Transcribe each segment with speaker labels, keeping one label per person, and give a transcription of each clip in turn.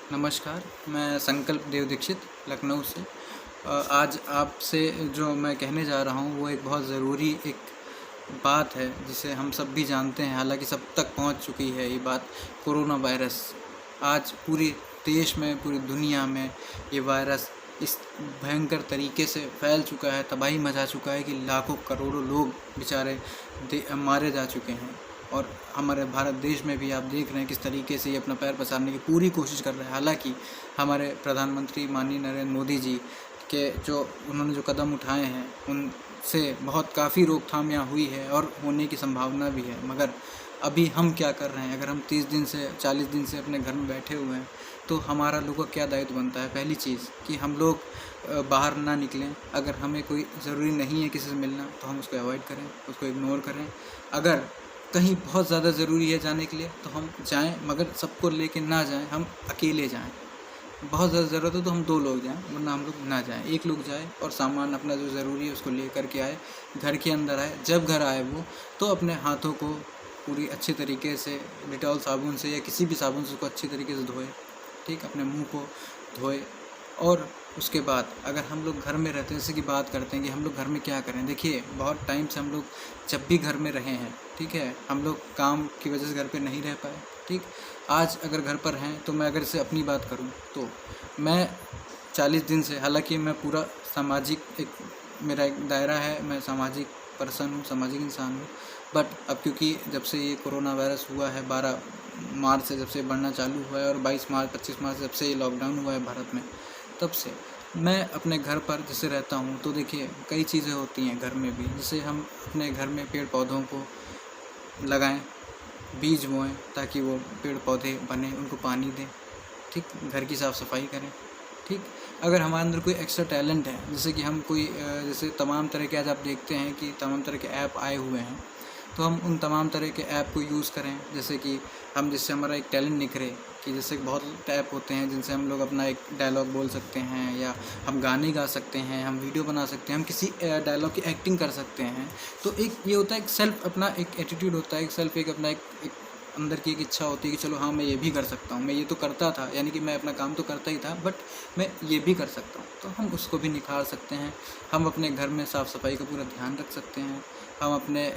Speaker 1: नमस्कार, मैं संकल्प देव दीक्षित लखनऊ से। आज आपसे जो मैं कहने जा रहा हूँ वो एक बहुत ज़रूरी एक बात है जिसे हम सब भी जानते हैं, हालांकि सब तक पहुँच चुकी है ये बात। कोरोना वायरस आज पूरे देश में, पूरी दुनिया में ये वायरस इस भयंकर तरीके से फैल चुका है, तबाही मचा चुका है कि लाखों करोड़ों लोग बेचारे मारे जा चुके हैं। और हमारे भारत देश में भी आप देख रहे हैं किस तरीके से ये अपना पैर पसारने की पूरी कोशिश कर रहे हैं। हालांकि हमारे प्रधानमंत्री माननीय नरेंद्र मोदी जी के उन्होंने जो कदम उठाए हैं उनसे बहुत काफ़ी रोकथाम यहाँ हुई है और होने की संभावना भी है। मगर अभी हम क्या कर रहे हैं? अगर हम 30 दिन से 40 दिन से अपने घर में बैठे हुए हैं तो हमारा लोगों का क्या दायित्व बनता है? पहली चीज़ कि हम लोग बाहर ना निकलें। अगर हमें कोई ज़रूरी नहीं है किसी से मिलना तो हम उसको अवॉइड करें, उसको इग्नोर करें। अगर कहीं बहुत ज़्यादा ज़रूरी है जाने के लिए तो हम जाएं, मगर सबको लेके ना जाएं, हम अकेले जाएं। बहुत ज़्यादा ज़रूरत है तो हम 2 लोग जाएं, वरना हम लोग ना जाएं। एक लोग जाए और सामान अपना जो ज़रूरी है उसको ले कर के आए, घर के अंदर आए। जब घर आए वो तो अपने हाथों को पूरी अच्छे तरीके से डिटॉल साबुन से या किसी भी साबुन से उसको अच्छी तरीके से धोए, ठीक, अपने मुँह को धोए। और उसके बाद अगर हम लोग घर में रहते हैं, जैसे कि बात करते हैं कि हम लोग घर में क्या करें। देखिए, बहुत टाइम से हम लोग जब भी घर में रहे हैं, ठीक है, हम लोग काम की वजह से घर पे नहीं रह पाए, ठीक। आज अगर घर पर हैं तो मैं अगर से अपनी बात करूं तो मैं 40 दिन से, हालांकि मैं पूरा सामाजिक मेरा एक दायरा है, मैं सामाजिक पर्सन हूँ, सामाजिक इंसान हूँ। बट अब क्योंकि जब से ये कोरोना वायरस हुआ है 12 मार्च से जब से बढ़ना चालू हुआ है और 22 मार्च 25 मार्च जब से ये लॉकडाउन हुआ है भारत में, तब से मैं अपने घर पर जैसे रहता हूँ तो देखिए कई चीज़ें होती हैं घर में भी। जैसे हम अपने घर में पेड़ पौधों को लगाएं, बीज बोएं ताकि वो पेड़ पौधे बने, उनको पानी दें, ठीक, घर की साफ़ सफाई करें, ठीक। अगर हमारे अंदर कोई एक्स्ट्रा टैलेंट है, जैसे कि हम कोई जैसे तमाम तरह के आज आप देखते हैं कि तमाम तरह के ऐप आए हुए हैं, तो हम उन तमाम तरह के ऐप को यूज़ करें। जैसे कि हम जिससे हमारा एक टैलेंट निखरे, कि जैसे बहुत ऐप होते हैं जिनसे हम लोग अपना एक डायलॉग बोल सकते हैं, या हम गाने गा सकते हैं, हम वीडियो बना सकते हैं, हम किसी डायलॉग की एक्टिंग कर सकते हैं। तो एक ये होता है एक सेल्फ, अपना एक एटीट्यूड होता है, एक सेल्फ, एक अपना एक अंदर की एक इच्छा होती है कि चलो हाँ मैं ये भी कर सकता हूँ, मैं ये तो करता था, यानी कि मैं अपना काम तो करता ही था, बट मैं ये भी कर सकता हूँ। तो हम उसको भी निखार सकते हैं। हम अपने घर में साफ़ सफाई का पूरा ध्यान रख सकते हैं। हम अपने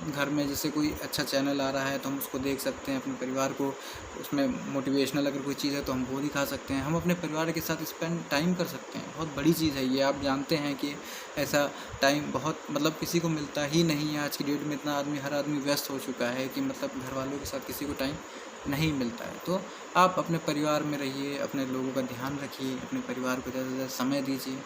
Speaker 1: घर में जैसे कोई अच्छा चैनल आ रहा है तो हम उसको देख सकते हैं, अपने परिवार को उसमें मोटिवेशनल अगर कोई चीज़ है तो हम वो दिखा सकते हैं। हम अपने परिवार के साथ स्पेंड टाइम कर सकते हैं। बहुत बड़ी चीज़ है ये, आप जानते हैं कि ऐसा टाइम बहुत मतलब किसी को मिलता ही नहीं है। आज की डेट में इतना हर आदमी व्यस्त हो चुका है कि मतलब घर वालों के साथ किसी को टाइम नहीं मिलता है। तो आप अपने परिवार में रहिए, अपने लोगों का ध्यान रखिए, अपने परिवार को ज़्यादा से ज़्यादा समय दीजिए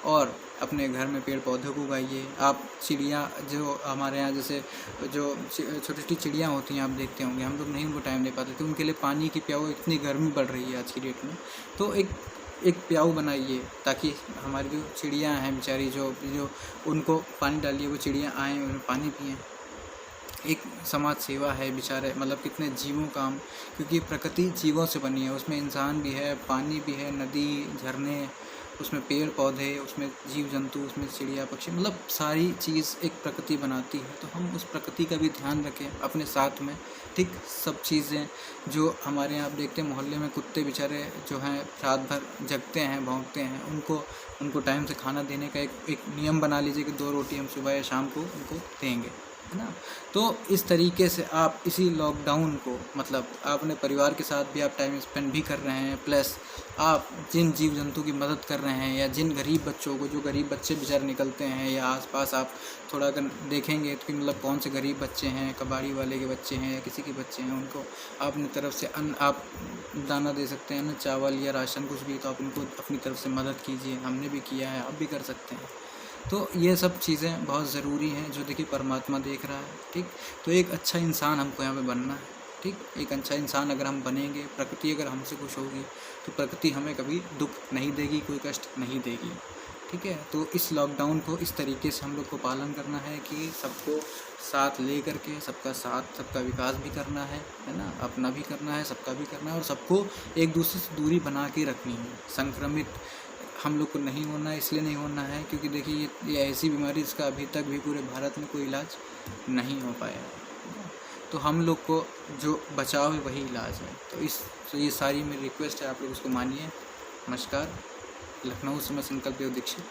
Speaker 1: और अपने घर में पेड़ पौधे को उगाइए। आप चिड़िया, जो हमारे यहाँ जैसे जो छोटी छोटी चिड़ियाँ होती हैं आप देखते होंगे, हम लोग नहीं उनको टाइम दे पाते, तो उनके लिए पानी की प्याऊ, इतनी गर्मी बढ़ रही है आज की डेट में, तो एक प्याऊ बनाइए ताकि हमारी जो चिड़ियाँ हैं बेचारी, जो उनको पानी डालिए, वो चिड़ियाँ आएँ, उन्हें पानी पिएँ। एक समाज सेवा है बेचारे, मतलब कितने जीवों का हम, क्योंकि प्रकृति जीवों से बनी है, उसमें इंसान भी है, पानी भी है, नदी, झरने, उसमें पेड़ पौधे, उसमें जीव जंतु, उसमें चिड़िया पक्षी, मतलब सारी चीज़ एक प्रकृति बनाती है। तो हम उस प्रकृति का भी ध्यान रखें अपने साथ में, ठीक। सब चीज़ें जो हमारे यहाँ आप देखते हैं मोहल्ले में कुत्ते बेचारे जो हैं रात भर जगते हैं, भौंकते हैं, उनको टाइम से खाना देने का एक नियम बना लीजिए कि 2 रोटी हम सुबह या शाम को उनको देंगे, है ना। तो इस तरीके से आप इसी लॉकडाउन को, मतलब आप अपने परिवार के साथ भी आप टाइम स्पेंड भी कर रहे हैं, प्लस आप जिन जीव जंतु की मदद कर रहे हैं, या जिन गरीब बच्चों को, जो गरीब बच्चे बेचारे निकलते हैं, या आसपास आप थोड़ा अगर देखेंगे तो कि मतलब कौन से गरीब बच्चे हैं, कबाड़ी वाले के बच्चे हैं या किसी के बच्चे हैं, उनको आप अपनी तरफ से अन्न, आप दाना दे सकते हैं ना, चावल या राशन कुछ भी, तो आप उनको अपनी तरफ से मदद कीजिए। हमने भी किया है, आप भी कर सकते हैं। तो ये सब चीज़ें बहुत ज़रूरी हैं जो देखिए परमात्मा देख रहा है, ठीक। तो एक अच्छा इंसान हमको यहाँ पे बनना है, ठीक। एक अच्छा इंसान अगर हम बनेंगे, प्रकृति अगर हमसे खुश होगी तो प्रकृति हमें कभी दुख नहीं देगी, कोई कष्ट नहीं देगी, ठीक है। तो इस लॉकडाउन को इस तरीके से हम लोग को पालन करना है कि सबको साथ ले करके, सबका साथ, सबका विकास भी करना है ना, अपना भी करना है, सबका भी करना है, और सबको एक दूसरे से दूरी बना के रखनी है। संक्रमित हम लोग को नहीं होना है, इसलिए नहीं होना है क्योंकि देखिए ये ऐसी बीमारी जिसका अभी तक भी पूरे भारत में कोई इलाज नहीं हो पाया है। तो हम लोग को जो बचाव है वही इलाज है। तो इस तो ये सारी मेरी रिक्वेस्ट है, आप लोग उसको मानिए। नमस्कार। लखनऊ से मैं संकल्प देव दीक्षित।